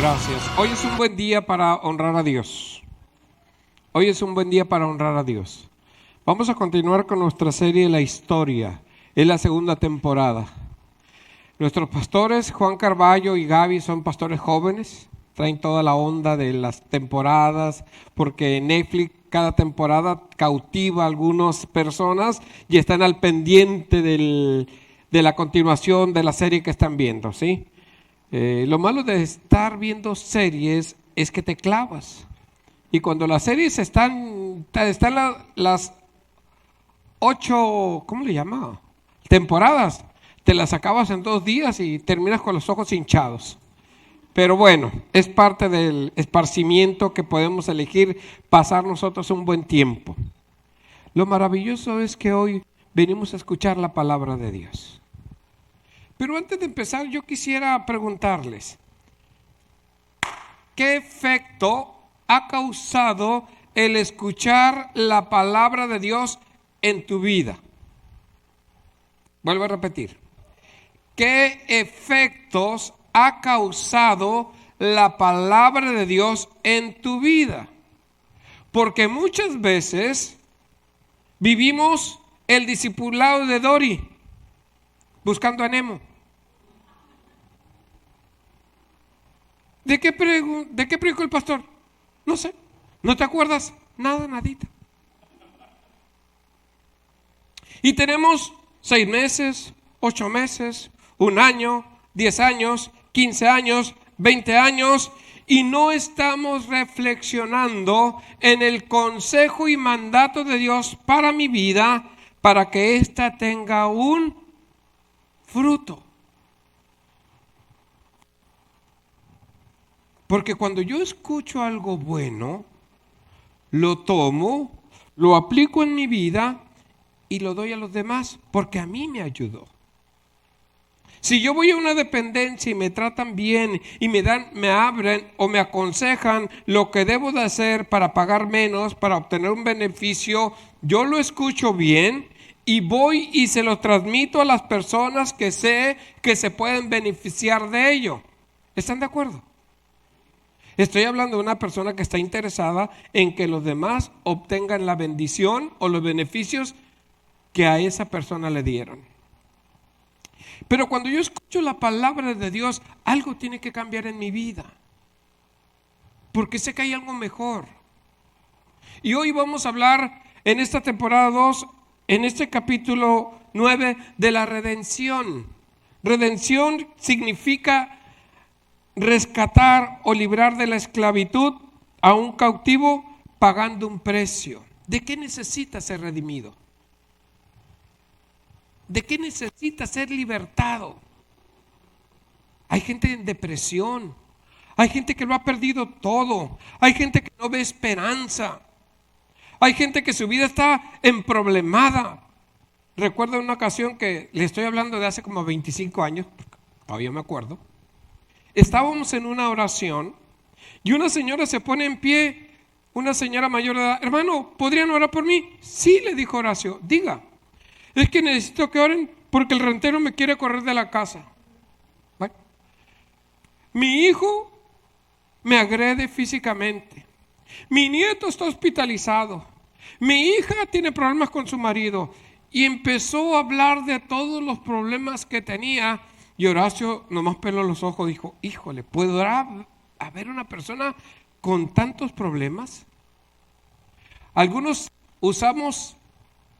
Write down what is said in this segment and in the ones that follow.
Gracias. Hoy es un buen día para honrar a Dios. Hoy es un buen día para honrar a Dios. Vamos a continuar con nuestra serie La Historia. Es la segunda temporada. Nuestros pastores, Juan Carballo y Gaby, son pastores jóvenes. Traen toda la onda de las temporadas, porque Netflix cada temporada cautiva a algunas personas y están al pendiente de la continuación de la serie que están viendo, ¿sí? Lo malo de estar viendo series es que te clavas. Y cuando las series están las 8, ¿cómo le llama? Temporadas, te las acabas en 2 días y terminas con los ojos hinchados. Pero bueno, es parte del esparcimiento que podemos elegir pasar nosotros un buen tiempo. Lo maravilloso es que hoy venimos a escuchar la palabra de Dios. Pero antes de empezar, yo quisiera preguntarles, ¿qué efecto ha causado el escuchar la palabra de Dios en tu vida? Vuelvo a repetir. ¿Qué efectos ha causado la palabra de Dios en tu vida? Porque muchas veces vivimos el discipulado de Dory, buscando a Nemo. ¿De qué predicó el pastor? No sé. ¿No te acuerdas? Nada, nadita. Y tenemos 6 meses, 8 meses, 1 año, 10 años, 15 años, 20 años, y no estamos reflexionando en el consejo y mandato de Dios para mi vida, para que ésta tenga un fruto. Porque cuando yo escucho algo bueno, lo tomo, lo aplico en mi vida y lo doy a los demás, porque a mí me ayudó. Si yo voy a una dependencia y me tratan bien y me abren o me aconsejan lo que debo de hacer para pagar menos, para obtener un beneficio, yo lo escucho bien y voy y se lo transmito a las personas que sé que se pueden beneficiar de ello. ¿Están de acuerdo? Estoy hablando de una persona que está interesada en que los demás obtengan la bendición o los beneficios que a esa persona le dieron. Pero cuando yo escucho la palabra de Dios, algo tiene que cambiar en mi vida. Porque sé que hay algo mejor. Y hoy vamos a hablar en esta temporada 2, en este capítulo 9, de la redención. Redención significa rescatar o librar de la esclavitud a un cautivo pagando un precio. ¿De qué necesita ser redimido? ¿De qué necesita ser libertado? Hay gente en depresión, hay gente que lo ha perdido todo, hay gente que no ve esperanza, hay gente que su vida está emproblemada. Recuerdo una ocasión que le estoy hablando de hace como 25 años, todavía me acuerdo. Estábamos en una oración y una señora se pone en pie, una señora mayor de edad. Hermano, ¿podrían orar por mí? Sí, le dijo Horacio, diga. Es que necesito que oren porque el rentero me quiere correr de la casa. ¿Vale? Mi hijo me agrede físicamente. Mi nieto está hospitalizado. Mi hija tiene problemas con su marido. Y empezó a hablar de todos los problemas que tenía. Y Horacio nomás peló los ojos y dijo, híjole, ¿podrá haber una persona con tantos problemas? Algunos usamos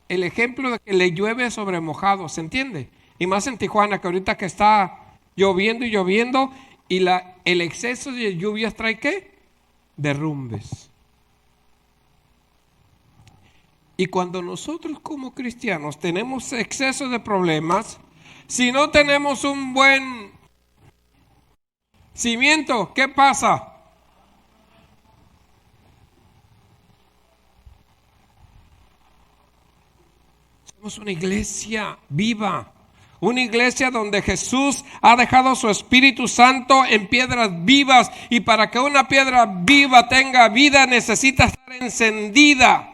el ejemplo de que le llueve sobre mojado, ¿se entiende? Y más en Tijuana, que ahorita que está lloviendo y lloviendo, y el exceso de lluvias trae ¿qué? Derrumbes. Y cuando nosotros como cristianos tenemos exceso de problemas, si no tenemos un buen cimiento, ¿qué pasa? Somos una iglesia viva, una iglesia donde Jesús ha dejado su Espíritu Santo en piedras vivas, y para que una piedra viva tenga vida necesita estar encendida.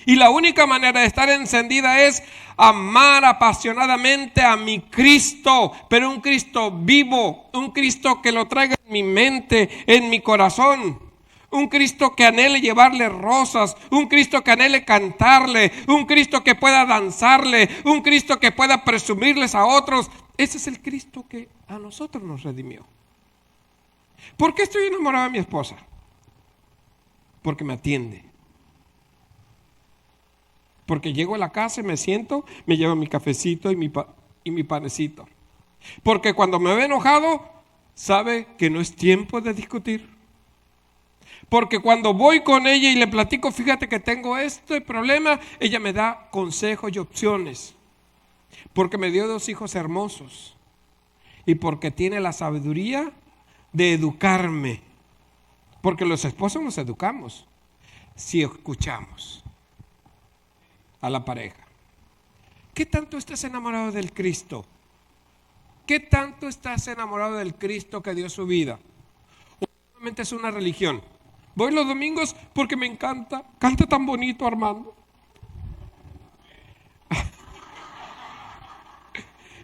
Y la única manera de estar encendida es amar apasionadamente a mi Cristo, pero un Cristo vivo, un Cristo que lo traiga en mi mente, en mi corazón. Un Cristo que anhele llevarle rosas, un Cristo que anhele cantarle, un Cristo que pueda danzarle, un Cristo que pueda presumirles a otros. Ese es el Cristo que a nosotros nos redimió. ¿Por qué estoy enamorado de mi esposa? Porque me atiende. Porque llego a la casa y me siento, me llevo mi cafecito y mi panecito. Porque cuando me ve enojado, sabe que no es tiempo de discutir. Porque cuando voy con ella y le platico, fíjate que tengo este problema, ella me da consejos y opciones. Porque me dio 2 hijos hermosos. Y porque tiene la sabiduría de educarme. Porque los esposos nos educamos si escuchamos a la pareja. ¿Qué tanto estás enamorado del Cristo? ¿Qué tanto estás enamorado del Cristo que dio su vida? ¿O solamente es una religión? Voy los domingos porque me encanta. Canta tan bonito, Armando.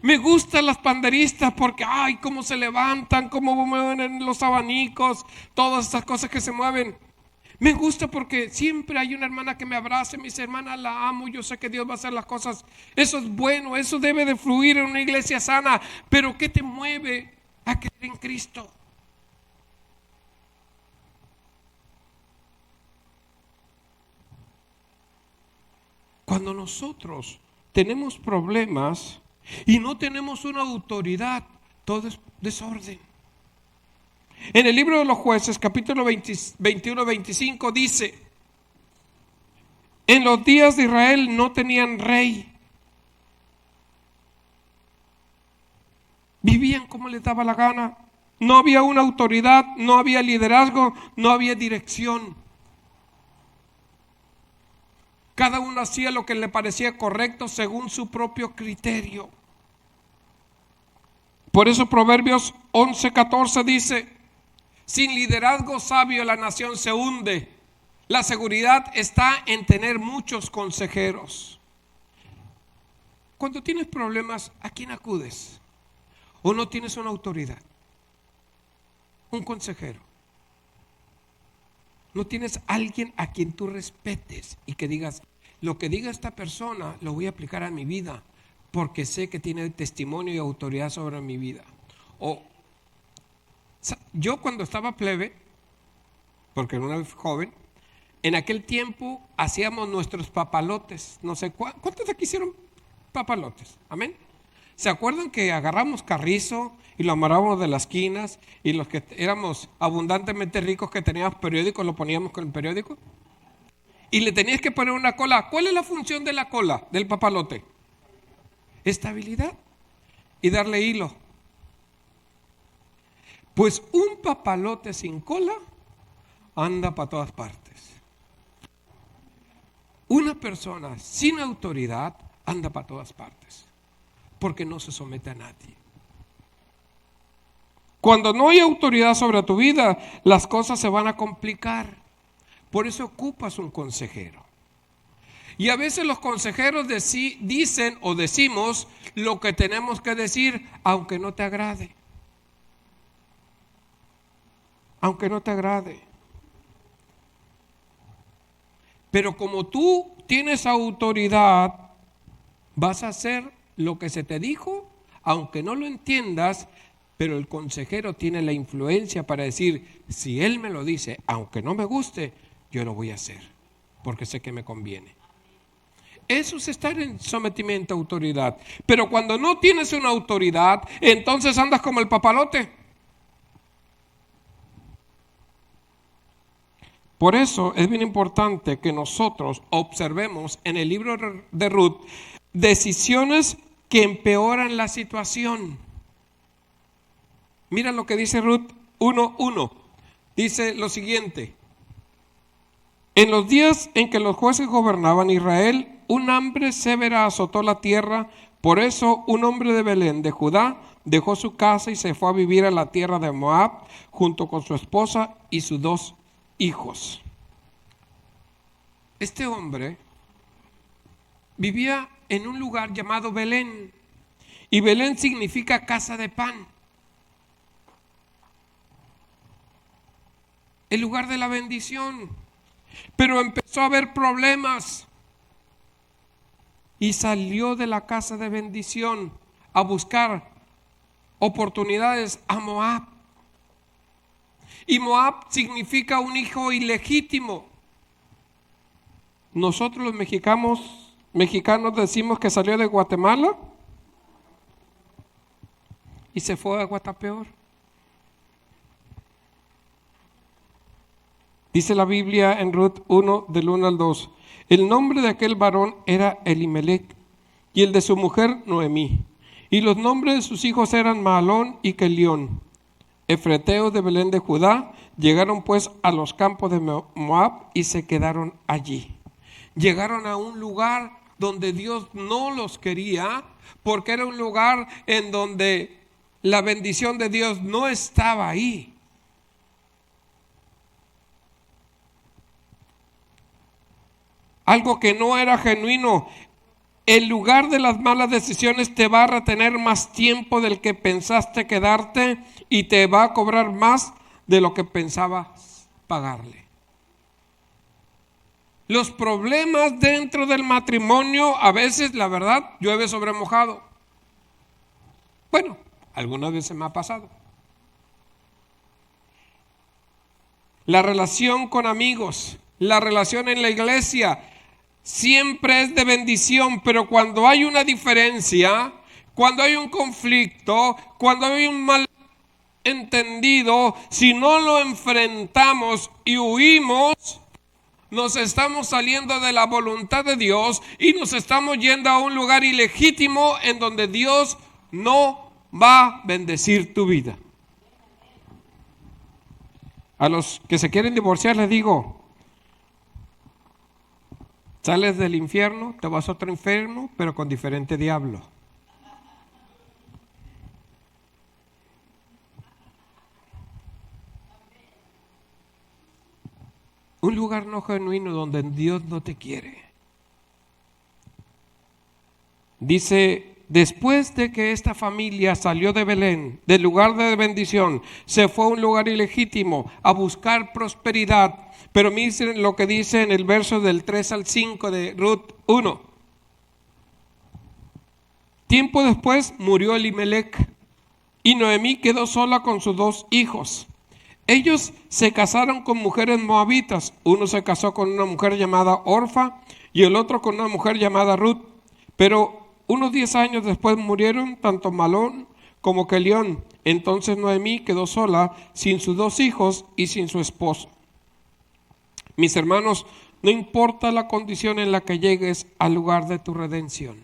Me gustan las panderistas porque, ay, cómo se levantan, cómo mueven los abanicos, todas esas cosas que se mueven. Me gusta porque siempre hay una hermana que me abraza y me dice, hermana, la amo, yo sé que Dios va a hacer las cosas. Eso es bueno, eso debe de fluir en una iglesia sana. Pero ¿qué te mueve a creer en Cristo? Cuando nosotros tenemos problemas y no tenemos una autoridad, todo es desorden. En el libro de los Jueces, capítulo 21-25 dice, en los días de Israel no tenían rey. Vivían como les daba la gana. No había una autoridad, no había liderazgo, no había dirección. Cada uno hacía lo que le parecía correcto según su propio criterio. Por eso Proverbios 11:14 dice, sin liderazgo sabio la nación se hunde. La seguridad está en tener muchos consejeros. Cuando tienes problemas, ¿a quién acudes? ¿O no tienes una autoridad? Un consejero. No tienes alguien a quien tú respetes y que digas, lo que diga esta persona lo voy a aplicar a mi vida porque sé que tiene testimonio y autoridad sobre mi vida. O yo cuando estaba plebe, porque era una joven, en aquel tiempo hacíamos nuestros papalotes. No sé cuántos de aquí hicieron papalotes. Amén. ¿Se acuerdan que agarramos carrizo y lo amarrábamos de las esquinas y los que éramos abundantemente ricos que teníamos periódicos lo poníamos con el periódico? Y le tenías que poner una cola. ¿Cuál es la función de la cola del papalote? Estabilidad y darle hilo. Pues un papalote sin cola anda para todas partes. Una persona sin autoridad anda para todas partes. Porque no se somete a nadie. Cuando no hay autoridad sobre tu vida, las cosas se van a complicar. Por eso ocupas un consejero. Y a veces los consejeros dicen o decimos lo que tenemos que decir, aunque no te agrade. Aunque no te agrade. Pero como tú tienes autoridad, vas a hacer lo que se te dijo, aunque no lo entiendas, pero el consejero tiene la influencia para decir, si él me lo dice, aunque no me guste, yo lo voy a hacer, porque sé que me conviene. Eso es estar en sometimiento a autoridad. Pero cuando no tienes una autoridad, entonces andas como el papalote. Por eso es bien importante que nosotros observemos en el libro de Ruth decisiones que empeoran la situación. Mira lo que dice Ruth 1:1. Dice lo siguiente. En los días en que los jueces gobernaban Israel, un hambre severa azotó la tierra. Por eso un hombre de Belén, de Judá, dejó su casa y se fue a vivir a la tierra de Moab, junto con su esposa y sus 2 hijos. Este hombre vivía en un lugar llamado Belén. Y Belén significa casa de pan. El lugar de la bendición. Pero empezó a haber problemas. Y salió de la casa de bendición a buscar oportunidades a Moab. Y Moab significa un hijo ilegítimo. Nosotros los mexicanos decimos que salió de Guatemala y se fue a Guatapeor. Dice la Biblia en Ruth 1, del 1 al 2. El nombre de aquel varón era Elimelec y el de su mujer Noemí. Y los nombres de sus hijos eran Mahalón y Kelión, efreteos de Belén de Judá. Llegaron pues a los campos de Moab y se quedaron allí. Llegaron a un lugar donde Dios no los quería, porque era un lugar en donde la bendición de Dios no estaba ahí. Algo que no era genuino. El lugar de las malas decisiones te va a retener más tiempo del que pensaste quedarte y te va a cobrar más de lo que pensabas pagarle. Los problemas dentro del matrimonio, a veces, la verdad, llueve sobre mojado. Bueno, algunas veces me ha pasado. La relación con amigos, la relación en la iglesia, siempre es de bendición, pero cuando hay una diferencia, cuando hay un conflicto, cuando hay un malentendido, si no lo enfrentamos y huimos, nos estamos saliendo de la voluntad de Dios y nos estamos yendo a un lugar ilegítimo en donde Dios no va a bendecir tu vida. A los que se quieren divorciar les digo, sales del infierno, te vas a otro infierno, pero con diferente diablo. Un lugar no genuino donde Dios no te quiere. Dice, después de que esta familia salió de Belén, del lugar de bendición, se fue a un lugar ilegítimo a buscar prosperidad. Pero miren lo que dice en el verso del 3 al 5 de Ruth 1. Tiempo después murió Elimelec y Noemí quedó sola con sus 2 hijos. Ellos se casaron con mujeres moabitas. Uno se casó con una mujer llamada Orfa y el otro con una mujer llamada Ruth. Pero unos 10 años después murieron tanto Mahalón como Kelión. Entonces Noemí quedó sola sin sus 2 hijos y sin su esposo. Mis hermanos, no importa la condición en la que llegues al lugar de tu redención.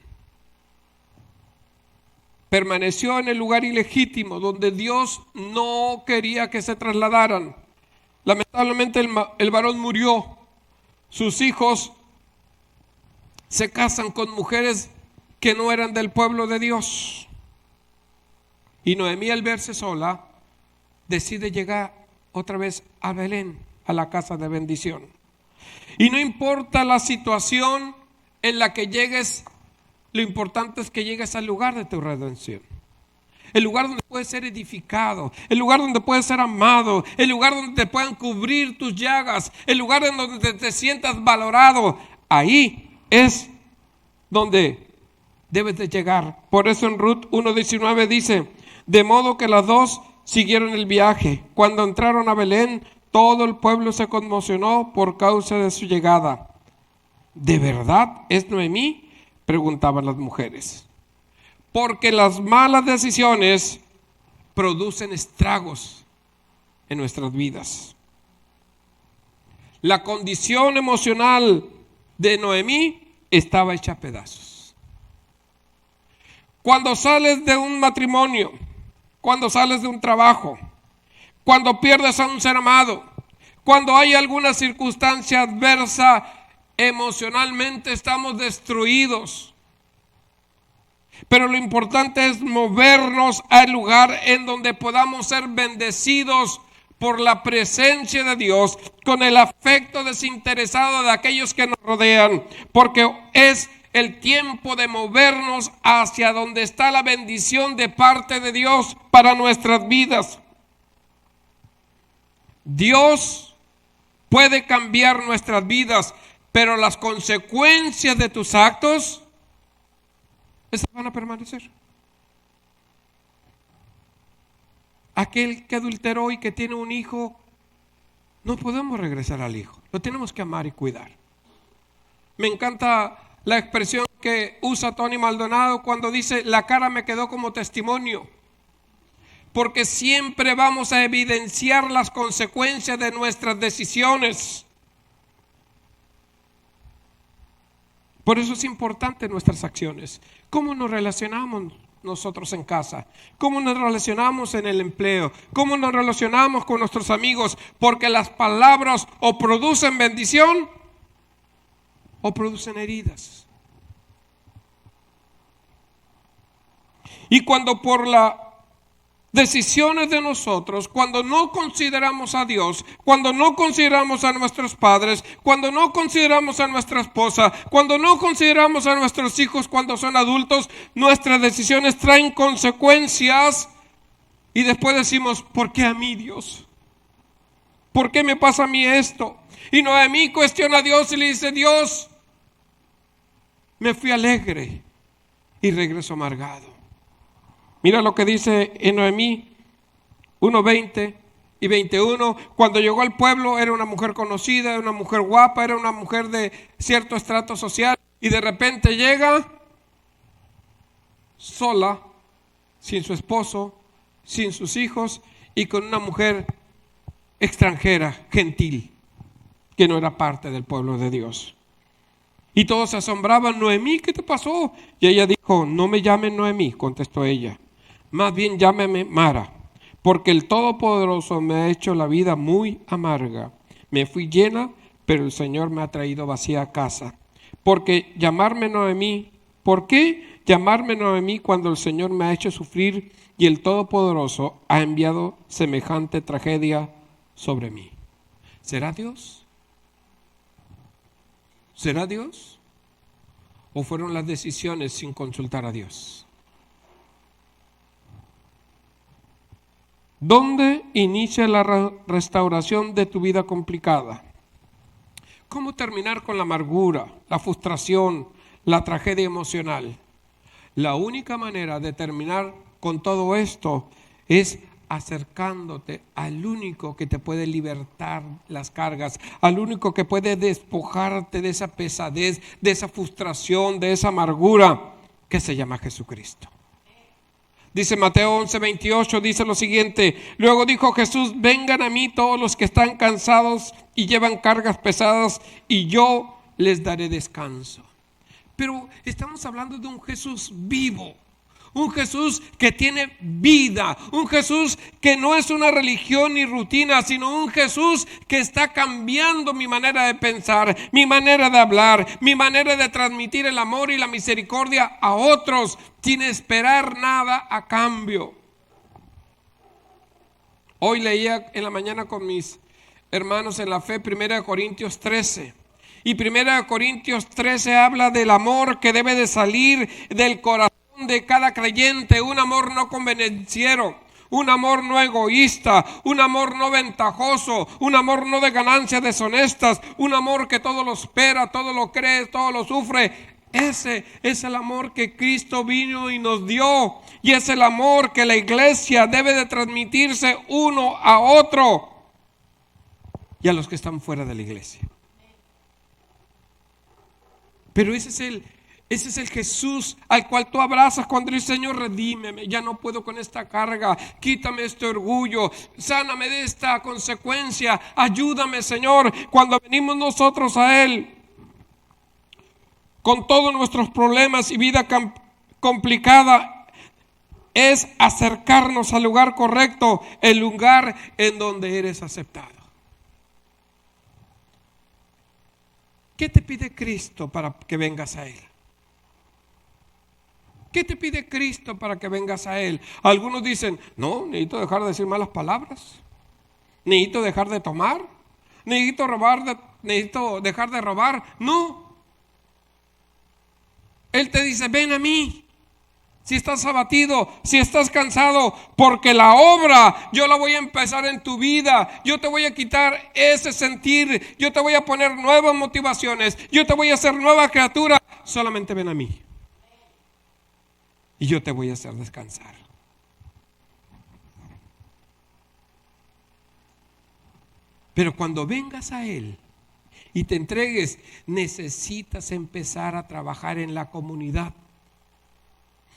Permaneció en el lugar ilegítimo donde Dios no quería que se trasladaran. Lamentablemente el varón murió. Sus hijos se casan con mujeres que no eran del pueblo de Dios. Y Noemí, al verse sola, decide llegar otra vez a Belén, a la casa de bendición. Y no importa la situación en la que llegues, lo importante es que llegues al lugar de tu redención. El lugar donde puedes ser edificado, el lugar donde puedes ser amado, el lugar donde te puedan cubrir tus llagas, el lugar en donde te sientas valorado. Ahí es donde debes de llegar. Por eso en Ruth 1:19 dice, de modo que las 2 siguieron el viaje. Cuando entraron a Belén, todo el pueblo se conmocionó por causa de su llegada. ¿De verdad es Noemí?, preguntaban las mujeres. Porque las malas decisiones producen estragos en nuestras vidas. La condición emocional de Noemí estaba hecha a pedazos. Cuando sales de un matrimonio, cuando sales de un trabajo, cuando pierdes a un ser amado, cuando hay alguna circunstancia adversa, emocionalmente estamos destruidos. Pero lo importante es movernos al lugar en donde podamos ser bendecidos por la presencia de Dios, con el afecto desinteresado de aquellos que nos rodean, porque es el tiempo de movernos hacia donde está la bendición de parte de Dios para nuestras vidas. Dios puede cambiar nuestras vidas, pero las consecuencias de tus actos, esas van a permanecer. Aquel que adulteró y que tiene un hijo, no podemos regresar al hijo, lo tenemos que amar y cuidar. Me encanta la expresión que usa Tony Maldonado cuando dice: la cara me quedó como testimonio, porque siempre vamos a evidenciar las consecuencias de nuestras decisiones. Por eso es importante nuestras acciones. ¿Cómo nos relacionamos nosotros en casa? ¿Cómo nos relacionamos en el empleo? ¿Cómo nos relacionamos con nuestros amigos? Porque las palabras o producen bendición o producen heridas. Y cuando por las decisiones de nosotros, cuando no consideramos a Dios, cuando no consideramos a nuestros padres, cuando no consideramos a nuestra esposa, cuando no consideramos a nuestros hijos cuando son adultos, nuestras decisiones traen consecuencias y después decimos: ¿por qué a mí, Dios? ¿Por qué me pasa a mí esto? Y Noemí cuestiona a Dios y le dice: Dios, me fui alegre y regreso amargado. Mira lo que dice en Noemí 1:20 y 21. Cuando llegó al pueblo era una mujer conocida, era una mujer guapa, era una mujer de cierto estrato social, y de repente llega sola, sin su esposo, sin sus hijos y con una mujer extranjera, gentil, que no era parte del pueblo de Dios. Y todos se asombraban: Noemí, ¿qué te pasó? Y ella dijo: no me llamen Noemí, contestó ella, más bien llámeme Mara, porque el Todopoderoso me ha hecho la vida muy amarga. Me fui llena, pero el Señor me ha traído vacía a casa. ¿Por qué llamarme Noemí cuando el Señor me ha hecho sufrir y el Todopoderoso ha enviado semejante tragedia sobre mí? ¿Será Dios? ¿Será Dios? ¿O fueron las decisiones sin consultar a Dios? ¿Dónde inicia la restauración de tu vida complicada? ¿Cómo terminar con la amargura, la frustración, la tragedia emocional? La única manera de terminar con todo esto es acercándote al único que te puede libertar las cargas, al único que puede despojarte de esa pesadez, de esa frustración, de esa amargura, que se llama Jesucristo. Dice Mateo 11:28, dice lo siguiente: luego dijo Jesús: vengan a mí todos los que están cansados y llevan cargas pesadas, y yo les daré descanso. Pero estamos hablando de un Jesús vivo, un Jesús que tiene vida, un Jesús que no es una religión ni rutina, sino un Jesús que está cambiando mi manera de pensar, mi manera de hablar, mi manera de transmitir el amor y la misericordia a otros, sin esperar nada a cambio. Hoy leía en la mañana con mis hermanos en la fe 1 Corintios 13. Y 1 Corintios 13 habla del amor que debe de salir del corazón de cada creyente, un amor no convenenciero, un amor no egoísta, un amor no ventajoso, un amor no de ganancias deshonestas, un amor que todo lo espera, todo lo cree, todo lo sufre. Ese es el amor que Cristo vino y nos dio, y es el amor que la iglesia debe de transmitirse uno a otro y a los que están fuera de la iglesia. Pero ese es el Jesús al cual tú abrazas cuando dices: Señor, redímeme, ya no puedo con esta carga, quítame este orgullo, sáname de esta consecuencia, ayúdame, Señor. Cuando venimos nosotros a Él con todos nuestros problemas y vida complicada, es acercarnos al lugar correcto, el lugar en donde eres aceptado. ¿Qué te pide Cristo para que vengas a Él? ¿Qué te pide Cristo para que vengas a Él? Algunos dicen: no, necesito dejar de decir malas palabras, necesito dejar de tomar, necesito dejar de robar. No. Él te dice, ven a mí. Si estás abatido, si estás cansado, porque la obra yo la voy a empezar en tu vida. Yo te voy a quitar ese sentir, yo te voy a poner nuevas motivaciones, yo te voy a hacer nueva criatura. Solamente ven a mí y yo te voy a hacer descansar. Pero cuando vengas a Él y te entregues, necesitas empezar a trabajar en la comunidad.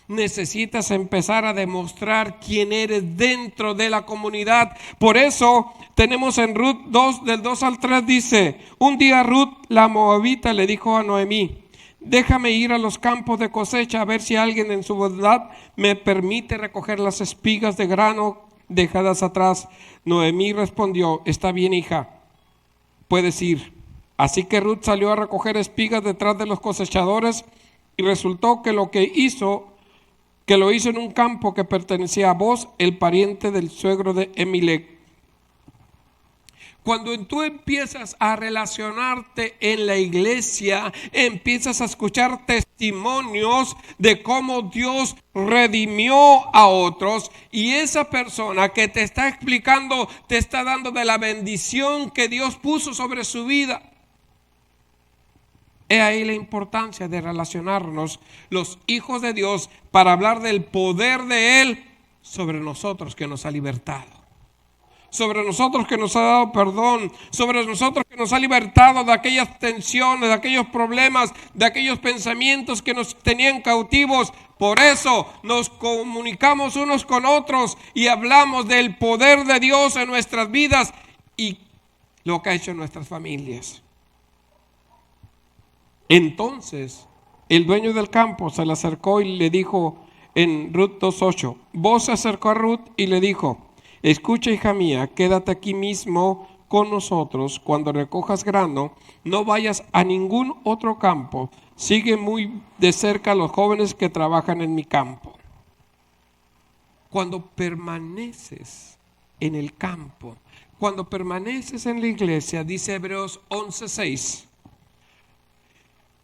Necesitas empezar a demostrar quién eres dentro de la comunidad. Por eso tenemos en Ruth 2, del 2 al 3, dice: un día Ruth la moabita le dijo a Noemí: déjame ir a los campos de cosecha a ver si alguien en su bondad me permite recoger las espigas de grano dejadas atrás. Noemí respondió: está bien, hija, puedes ir. Así que Ruth salió a recoger espigas detrás de los cosechadores, y resultó que lo hizo en un campo que pertenecía a Boz, el pariente del suegro de Emilec. Cuando tú empiezas a relacionarte en la iglesia, empiezas a escuchar testimonios de cómo Dios redimió a otros, y esa persona que te está explicando te está dando de la bendición que Dios puso sobre su vida. He ahí la importancia de relacionarnos los hijos de Dios para hablar del poder de Él sobre nosotros, que nos ha libertado, sobre nosotros que nos ha dado perdón, sobre nosotros que nos ha libertado de aquellas tensiones, de aquellos problemas, de aquellos pensamientos que nos tenían cautivos. Por eso nos comunicamos unos con otros y hablamos del poder de Dios en nuestras vidas y lo que ha hecho en nuestras familias. Entonces el dueño del campo se le acercó y le dijo en Ruth 2:8, Boz se acercó a Ruth y le dijo: escucha, hija mía, quédate aquí mismo con nosotros. Cuando recojas grano, no vayas a ningún otro campo. Sigue muy de cerca a los jóvenes que trabajan en mi campo. Cuando permaneces en el campo, cuando permaneces en la iglesia, dice Hebreos 11:6,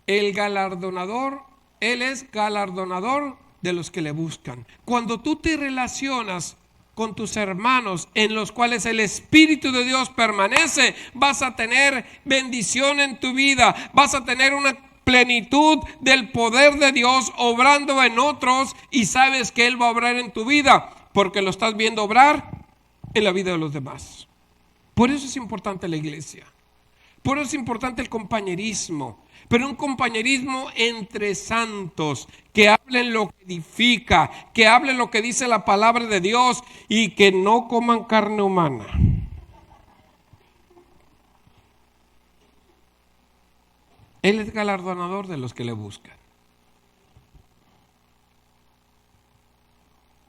el galardonador, Él es galardonador de los que le buscan. Cuando tú te relacionas con tus hermanos en los cuales el Espíritu de Dios permanece, vas a tener bendición en tu vida, vas a tener una plenitud del poder de Dios obrando en otros, y sabes que Él va a obrar en tu vida porque lo estás viendo obrar en la vida de los demás. Por eso es importante la iglesia, por eso es importante el compañerismo, pero un compañerismo entre santos, que hablen lo que edifica, que hablen lo que dice la palabra de Dios y que no coman carne humana. Él es galardonador de los que le buscan.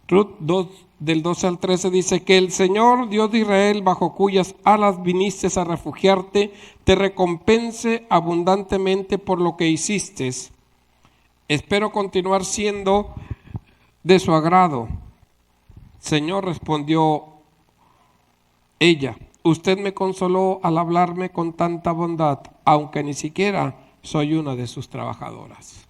Ruth 2, del 12 al 13 dice que el Señor, Dios de Israel, bajo cuyas alas viniste a refugiarte, te recompense abundantemente por lo que hiciste. Espero continuar siendo de su agrado. Señor, respondió ella, usted me consoló al hablarme con tanta bondad, aunque ni siquiera soy una de sus trabajadoras.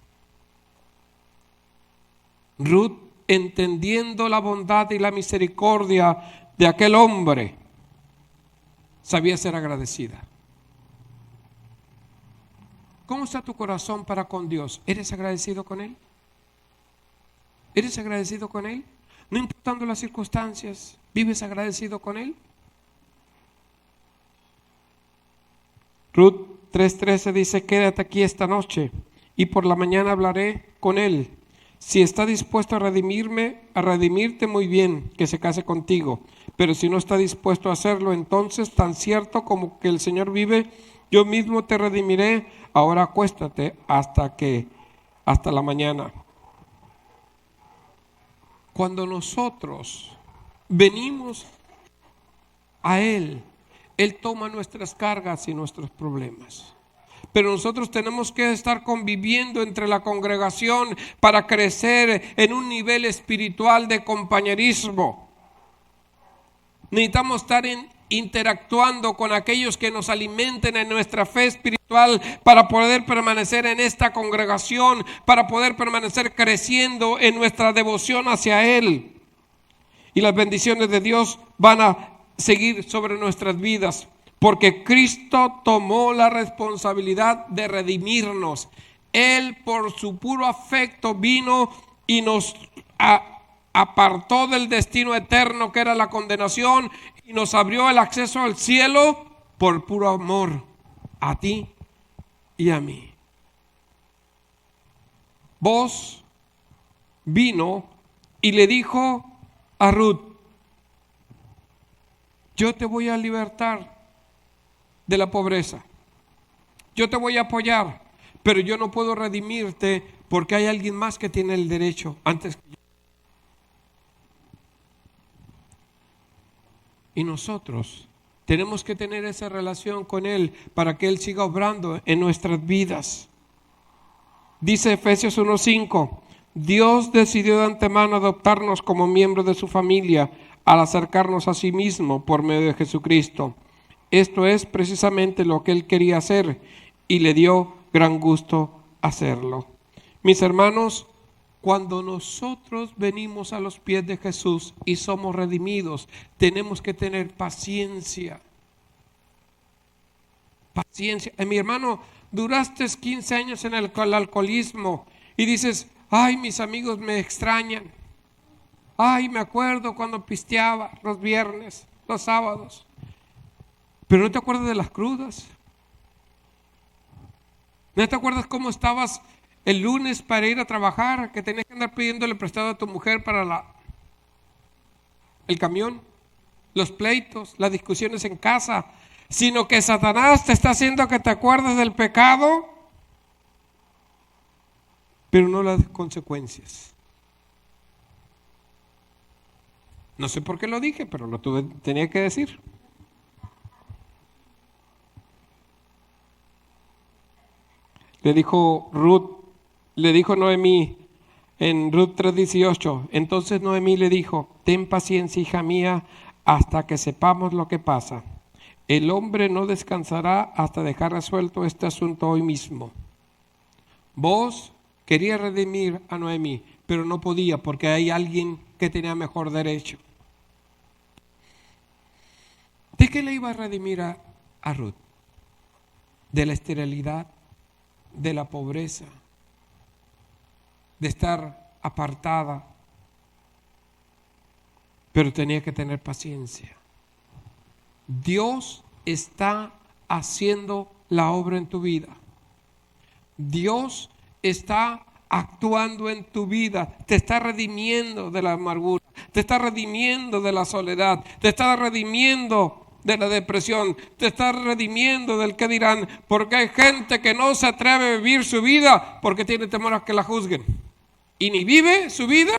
Ruth, entendiendo la bondad y la misericordia de aquel hombre, sabía ser agradecida. ¿Cómo está tu corazón para con Dios? ¿Eres agradecido con Él? ¿Eres agradecido con Él? No importando las circunstancias, ¿vives agradecido con Él? Ruth 3:13 dice, quédate aquí esta noche y por la mañana hablaré con Él. Si está dispuesto a redimirte, muy bien, que se case contigo. Pero si no está dispuesto a hacerlo, entonces, tan cierto como que el Señor vive, yo mismo te redimiré. Ahora acuéstate hasta la mañana. Cuando nosotros venimos a Él, Él toma nuestras cargas y nuestros problemas. Pero nosotros tenemos que estar conviviendo entre la congregación para crecer en un nivel espiritual de compañerismo. Necesitamos estar interactuando con aquellos que nos alimenten en nuestra fe espiritual para poder permanecer en esta congregación, para poder permanecer creciendo en nuestra devoción hacia Él. Y las bendiciones de Dios van a seguir sobre nuestras vidas, porque Cristo tomó la responsabilidad de redimirnos. Él por su puro afecto vino y nos apartó del destino eterno que era la condenación y nos abrió el acceso al cielo por puro amor a ti y a mí. Boaz vino y le dijo a Ruth: yo te voy a libertar de la pobreza, yo te voy a apoyar, pero yo no puedo redimirte porque hay alguien más que tiene el derecho antes que yo. Y nosotros tenemos que tener esa relación con Él para que Él siga obrando en nuestras vidas. Dice Efesios 1:5, Dios decidió de antemano adoptarnos como miembros de su familia al acercarnos a sí mismo por medio de Jesucristo. Esto es precisamente lo que Él quería hacer y le dio gran gusto hacerlo. Mis hermanos, cuando nosotros venimos a los pies de Jesús y somos redimidos, tenemos que tener paciencia. Paciencia. Mi hermano, duraste 15 años en el alcoholismo y dices: ay, mis amigos me extrañan. Ay, me acuerdo cuando pisteaba los viernes, los sábados. Pero no te acuerdas de las crudas. ¿No te acuerdas cómo estabas el lunes para ir a trabajar, que tenías que andar pidiéndole prestado a tu mujer para el camión, los pleitos, las discusiones en casa, sino que Satanás te está haciendo que te acuerdes del pecado, pero no las consecuencias? No sé por qué lo dije, pero tenía que decir. Le dijo Noemí en Ruth 3:18. Entonces Noemí le dijo: ten paciencia, hija mía, hasta que sepamos lo que pasa. El hombre no descansará hasta dejar resuelto este asunto hoy mismo. Vos quería redimir a Noemí, pero no podía porque hay alguien que tenía mejor derecho. ¿De qué le iba a redimir a Ruth? De la esterilidad, de la pobreza, de estar apartada, pero tenía que tener paciencia. Dios está haciendo la obra en tu vida. Dios está actuando en tu vida, te está redimiendo de la amargura, te está redimiendo de la soledad, te está redimiendo de la depresión, te está redimiendo del que dirán, porque hay gente que no se atreve a vivir su vida porque tiene temor a que la juzguen y ni vive su vida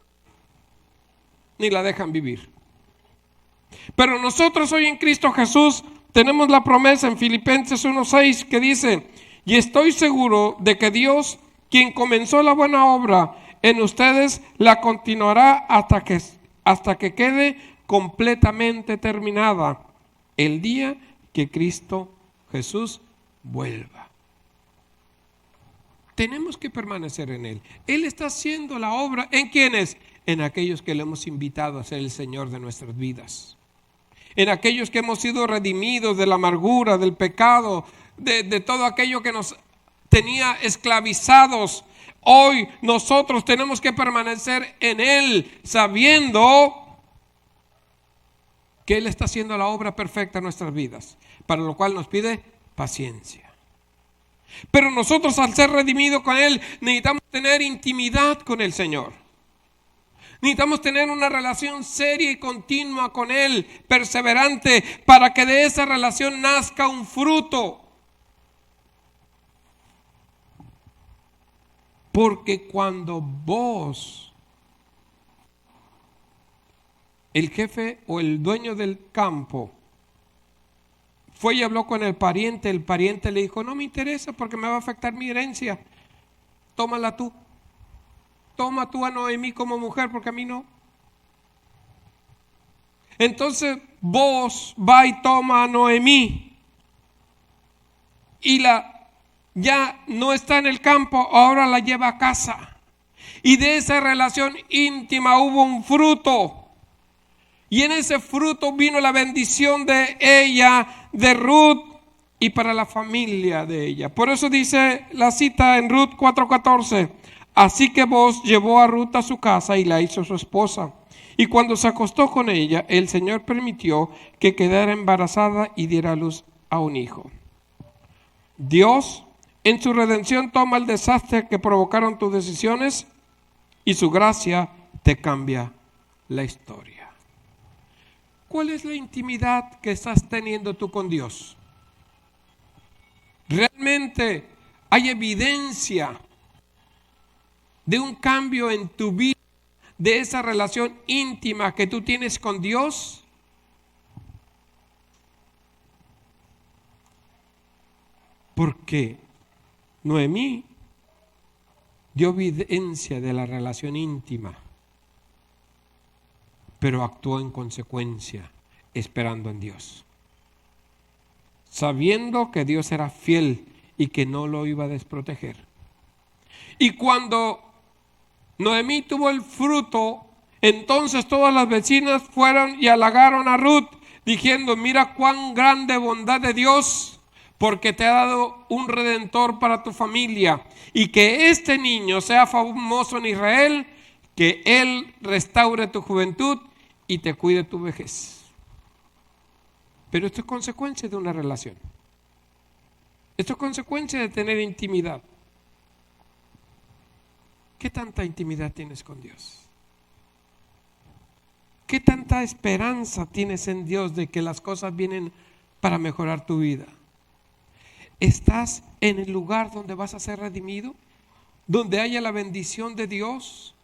ni la dejan vivir. Pero nosotros hoy en Cristo Jesús tenemos la promesa en Filipenses 1:6 que dice: y estoy seguro de que Dios, quien comenzó la buena obra en ustedes, la continuará hasta que quede completamente terminada el día que Cristo Jesús vuelva. Tenemos que permanecer en Él. Él está haciendo la obra. ¿En quiénes? En aquellos que le hemos invitado a ser el Señor de nuestras vidas. En aquellos que hemos sido redimidos de la amargura, del pecado, de todo aquello que nos tenía esclavizados. Hoy nosotros tenemos que permanecer en Él, sabiendo que Él está haciendo la obra perfecta en nuestras vidas, para lo cual nos pide paciencia. Pero nosotros, al ser redimidos con Él, necesitamos tener intimidad con el Señor. Necesitamos tener una relación seria y continua con Él, perseverante, para que de esa relación nazca un fruto. Porque cuando vos, el jefe o el dueño del campo, fue y habló con el pariente le dijo: no me interesa porque me va a afectar mi herencia, tómala tú. Toma tú a Noemí como mujer porque a mí no. Entonces Boaz va y toma a Noemí y ya no está en el campo, ahora la lleva a casa. Y de esa relación íntima hubo un fruto. Y en ese fruto vino la bendición de ella, de Ruth, y para la familia de ella. Por eso dice la cita en Ruth 4:14. Así que Boaz llevó a Ruth a su casa y la hizo su esposa. Y cuando se acostó con ella, el Señor permitió que quedara embarazada y diera a luz a un hijo. Dios, en su redención, toma el desastre que provocaron tus decisiones y su gracia te cambia la historia. ¿Cuál es la intimidad que estás teniendo tú con Dios? ¿Realmente hay evidencia de un cambio en tu vida, de esa relación íntima que tú tienes con Dios? Porque Noemí dio evidencia de la relación íntima, pero actuó en consecuencia, esperando en Dios, sabiendo que Dios era fiel y que no lo iba a desproteger. Y cuando Noemí tuvo el fruto, entonces todas las vecinas fueron y halagaron a Ruth, diciendo: mira cuán grande bondad de Dios, porque te ha dado un redentor para tu familia, y que este niño sea famoso en Israel, que él restaure tu juventud y te cuide tu vejez. Pero esto es consecuencia de una relación. Esto es consecuencia de tener intimidad. ¿Qué tanta intimidad tienes con Dios? ¿Qué tanta esperanza tienes en Dios de que las cosas vienen para mejorar tu vida? ¿Estás en el lugar donde vas a ser redimido? ¿Donde haya la bendición de Dios?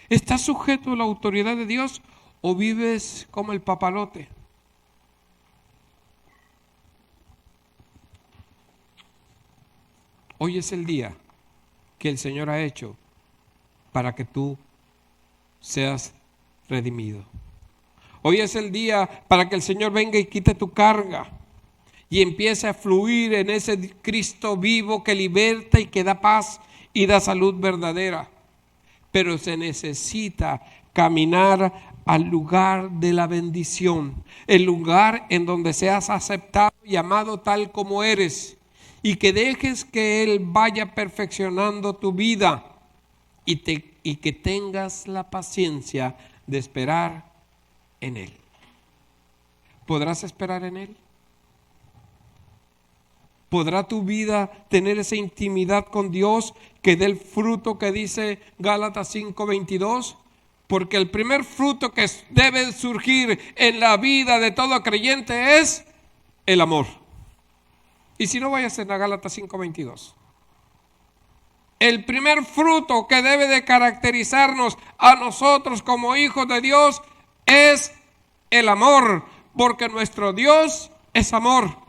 ¿Estás sujeto a la autoridad de Dios o vives como el papalote? Hoy es el día que el Señor ha hecho para que tú seas redimido. Hoy es el día para que el Señor venga y quite tu carga y empiece a fluir en ese Cristo vivo que liberta y que da paz y da salud verdadera. Pero se necesita caminar al lugar de la bendición, el lugar en donde seas aceptado y amado tal como eres, y que dejes que Él vaya perfeccionando tu vida y que tengas la paciencia de esperar en Él. ¿Podrás esperar en Él? ¿Podrá tu vida tener esa intimidad con Dios que dé el fruto que dice Gálatas 5:22? Porque el primer fruto que debe surgir en la vida de todo creyente es el amor. Y si no, vayas a Gálatas 5:22. El primer fruto que debe de caracterizarnos a nosotros como hijos de Dios es el amor, porque nuestro Dios es amor.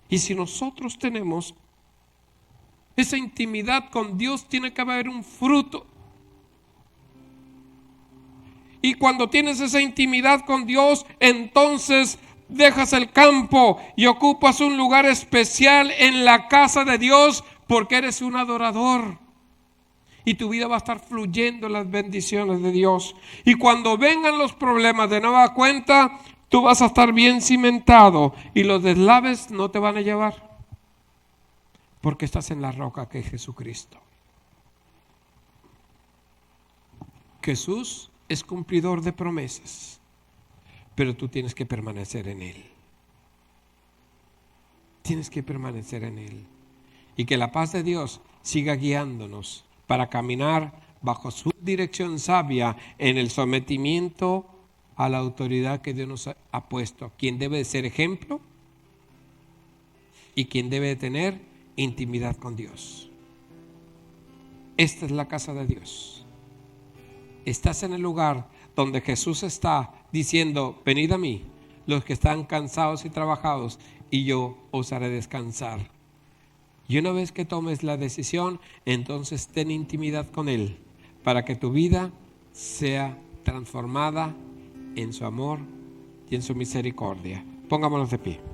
Y si nosotros tenemos esa intimidad con Dios, tiene que haber un fruto. Y cuando tienes esa intimidad con Dios, entonces dejas el campo y ocupas un lugar especial en la casa de Dios, porque eres un adorador. Y tu vida va a estar fluyendo en las bendiciones de Dios. Y cuando vengan los problemas de nueva cuenta, tú vas a estar bien cimentado y los deslaves no te van a llevar, porque estás en la roca que es Jesucristo. Jesús es cumplidor de promesas, pero tú tienes que permanecer en Él. Tienes que permanecer en Él. Y que la paz de Dios siga guiándonos para caminar bajo su dirección sabia en el sometimiento a la autoridad que Dios nos ha puesto. Quien debe de ser ejemplo y quien debe de tener intimidad con Dios. Esta es la casa de Dios. Estás en el lugar donde Jesús está diciendo: venid a mí, los que están cansados y trabajados, y yo os haré descansar. Y una vez que tomes la decisión, entonces ten intimidad con Él, para que tu vida sea transformada en su amor y en su misericordia. Pongámonos de pie.